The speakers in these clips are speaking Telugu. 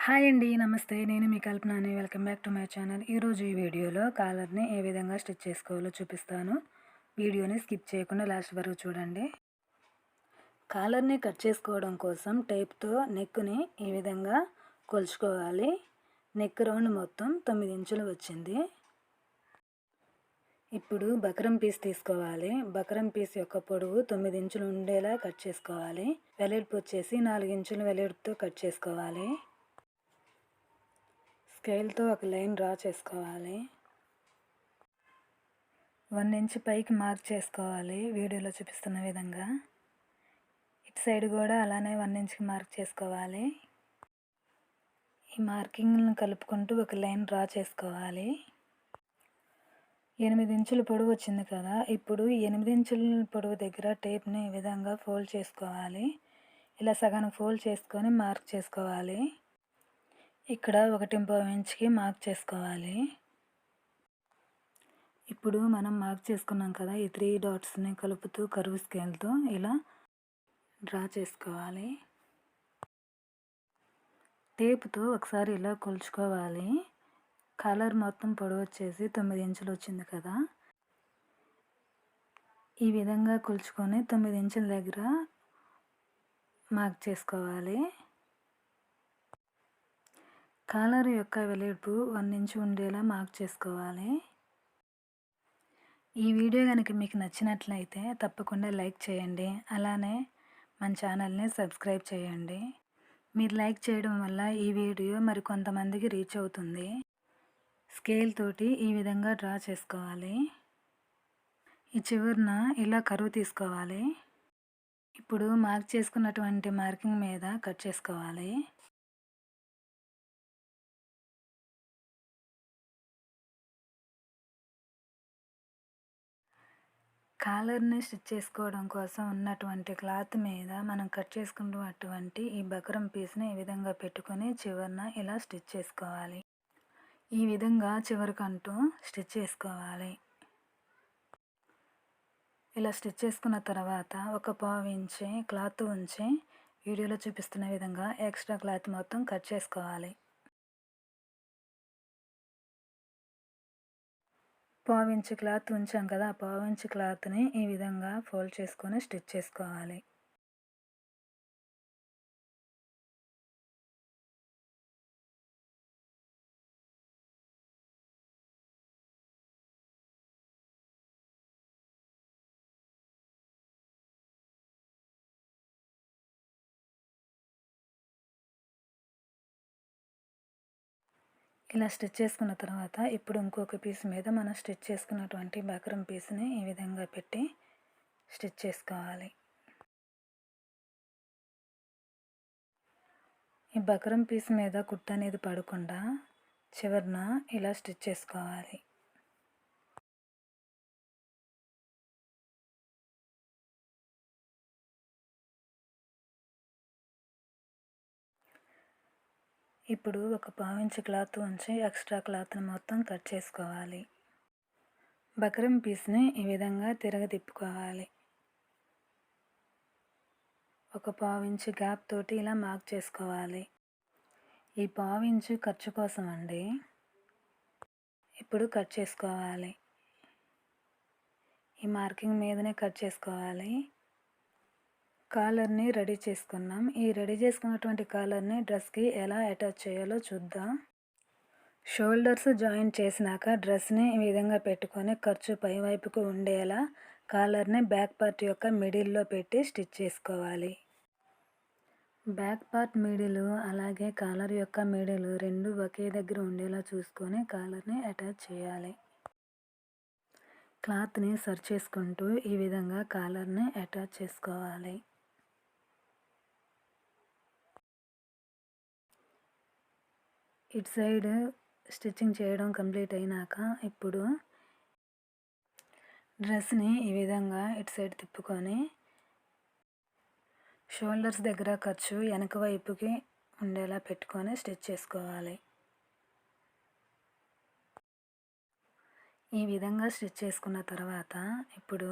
హాయ్ అండి. నమస్తే. నేను మీ కల్పనని. Welcome back to my channel. ఈరోజు ఈ వీడియోలో కాలర్‌ని ఏ విధంగా స్టిచ్ చేసుకోవాలో చూపిస్తాను. వీడియోని స్కిప్ చేయకుండా లాస్ట్ వరకు చూడండి. కాలర్‌ని కట్ చేసుకోవడం కోసం టేప్‌తో నెక్‌ని ఈ విధంగా కొలుచుకోవాలి. నెక్ రౌండ్ మొత్తం 9 ఇంచులు వచ్చింది. ఇప్పుడు బక్రం పీస్ తీసుకోవాలి. బక్రం పీస్ యొక్క పొడవు 9 ఇంచులు ఉండేలా కట్ చేసుకోవాలి. వెడల్పు వచ్చేసి 4 ఇంచుల వెడల్పుతో కట్ చేసుకోవాలి. స్కేల్తో ఒక లైన్ డ్రా చేసుకోవాలి. 1 ఇంచ్ పైకి మార్క్ చేసుకోవాలి వీడియోలో చూపిస్తున్న విధంగా. ఇటు సైడ్ కూడా అలానే 1 ఇంచ్కి మార్క్ చేసుకోవాలి. ఈ మార్కింగ్లను కలుపుకుంటూ ఒక లైన్ డ్రా చేసుకోవాలి. 8 ఇంచుల పొడవు వచ్చింది కదా, ఇప్పుడు 8 ఇంచుల పొడవు దగ్గర టేప్ని ఈ విధంగా ఫోల్డ్ చేసుకోవాలి. ఇలా సగానికి ఫోల్డ్ చేసుకొని మార్క్ చేసుకోవాలి. ఇక్కడ 1.5 ఇంచ్కి మార్క్ చేసుకోవాలి. ఇప్పుడు మనం మార్క్ చేసుకున్నాం కదా, ఈ 3 డాట్స్ని కలుపుతూ కర్వ్ స్కేల్తో ఇలా డ్రా చేసుకోవాలి. టేప్తో ఒకసారి ఇలా కొలుచుకోవాలి. కాలర్ మొత్తం పొడవు వచ్చేసి 9 ఇంచులు వచ్చింది కదా, ఈ విధంగా కొలుచుకొని 9 ఇంచుల దగ్గర మార్క్ చేసుకోవాలి. కాలర్ యొక్క వెడల్పు 1 ఇంచ్ ఉండేలా మార్క్ చేసుకోవాలి. ఈ వీడియో కనుక మీకు నచ్చినట్లయితే తప్పకుండా లైక్ చేయండి. అలానే మన ఛానల్ని సబ్స్క్రైబ్ చేయండి. మీరు లైక్ చేయడం వల్ల ఈ వీడియో మరికొంతమందికి రీచ్ అవుతుంది. స్కేల్ తోటి ఈ విధంగా డ్రా చేసుకోవాలి. ఈ చివరన ఇలా కరువు తీసుకోవాలి. ఇప్పుడు మార్క్ చేసుకున్నటువంటి మార్కింగ్ మీద కట్ చేసుకోవాలి. కాలర్‌ని స్టిచ్ చేసుకోవడం కోసం ఉన్నటువంటి క్లాత్ మీద మనం కట్ చేసుకున్నటువంటి ఈ బక్రం పీస్‌ని ఈ విధంగా పెట్టుకొని చివరన ఇలా స్టిచ్ చేసుకోవాలి. ఈ విధంగా చివరికంటూ స్టిచ్ చేసుకోవాలి. ఇలా స్టిచ్ చేసుకున్న తర్వాత ఒక పావు ఇంచి క్లాత్ ఉంచి వీడియోలో చూపిస్తున్న విధంగా ఎక్స్ట్రా క్లాత్ మొత్తం కట్ చేసుకోవాలి. పావు ఇంచు క్లాత్ ఉంచాం కదా, ఆ పావు ఇంచు క్లాత్ని ఈ విధంగా ఫోల్డ్ చేసుకొని స్టిచ్ చేసుకోవాలి. ఇలా స్టిచ్ చేసుకున్న తర్వాత ఇప్పుడు ఇంకొక పీస్ మీద మనం స్టిచ్ చేసుకున్నటువంటి బక్రం పీస్ని ఈ విధంగా పెట్టి స్టిచ్ చేసుకోవాలి. ఈ బక్రం పీస్ మీద కుట్టు అనేది పడకుండా చివరన ఇలా స్టిచ్ చేసుకోవాలి. ఇప్పుడు ఒక పావు ఇంచు క్లాత్ ఉంచి ఎక్స్ట్రా క్లాత్ని మొత్తం కట్ చేసుకోవాలి. బక్రం పీస్ని ఈ విధంగా తిప్పుకోవాలి. ఒక పావు ఇంచు గ్యాప్ తోటి ఇలా మార్క్ చేసుకోవాలి. ఈ పావు ఇంచు ఖర్చు కోసం అండి. ఇప్పుడు కట్ చేసుకోవాలి. ఈ మార్కింగ్ మీదనే కట్ చేసుకోవాలి. కాలర్ని రెడీ చేసుకున్నాం. ఈ రెడీ చేసుకున్నటువంటి కాలర్ని డ్రెస్కి ఎలా అటాచ్ చేయాలో చూద్దాం. షోల్డర్స్ జాయిన్ చేసినాక డ్రెస్ని ఈ విధంగా పెట్టుకొని ఖర్చు పైవైపుకు ఉండేలా కాలర్ని బ్యాక్ పార్ట్ యొక్క మిడిల్లో పెట్టి స్టిచ్ చేసుకోవాలి. బ్యాక్ పార్ట్ మిడిల్ అలాగే కాలర్ యొక్క మిడిల్ రెండు ఒకే దగ్గర ఉండేలా చూసుకొని కాలర్ని అటాచ్ చేయాలి. క్లాత్ని సరి చేసుకుంటూ ఈ విధంగా కాలర్ని అటాచ్ చేసుకోవాలి. ఇటు సైడ్ స్టిచ్చింగ్ చేయడం కంప్లీట్ అయినాక ఇప్పుడు డ్రెస్ని ఈ విధంగా ఇటు సైడ్ తిప్పుకొని షోల్డర్స్ దగ్గర ఖర్చు వెనక వైపుకి ఉండేలా పెట్టుకొని స్టిచ్ చేసుకోవాలి. ఈ విధంగా స్టిచ్ చేసుకున్న తర్వాత ఇప్పుడు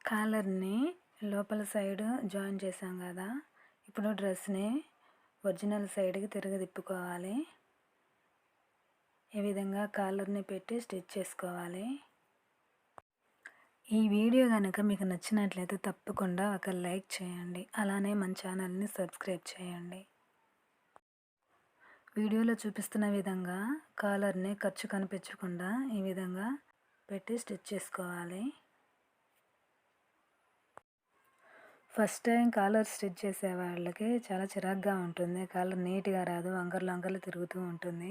కాలర్ని లోపల సైడ్ జాయిన్ చేసాం కదా, ఇప్పుడు డ్రెస్ని ఒరిజినల్ సైడ్కి తిప్పుకోవాలి. ఈ విధంగా కాలర్ని పెట్టి స్టిచ్ చేసుకోవాలి. ఈ వీడియో కనుక మీకు నచ్చినట్లయితే తప్పకుండా ఒక లైక్ చేయండి. అలానే మన ఛానల్ని సబ్స్క్రైబ్ చేయండి. వీడియోలో చూపిస్తున్న విధంగా కాలర్ని ఖర్చు కనిపించకుండా ఈ విధంగా పెట్టి స్టిచ్ చేసుకోవాలి. ఫస్ట్ టైం కాలర్ స్టిచ్ చేసే వాళ్ళకి చాలా చిరాగ్గా ఉంటుంది. కాలర్ నీట్‌గా రాదు. వంకర్లు వంకర్లు తిరుగుతూ ఉంటుంది.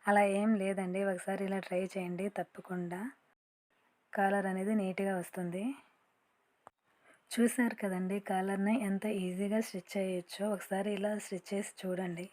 అలా ఏం లేదండి. ఒకసారి ఇలా ట్రై చేయండి. తప్పకుండా కాలర్ అనేది నీట్‌గా వస్తుంది. చూసారు కదండీ కాలర్‌ని ఎంత ఈజీగా స్టిచ్ చేయొచ్చో. ఒకసారి ఇలా స్టిచ్ చేసి చూడండి.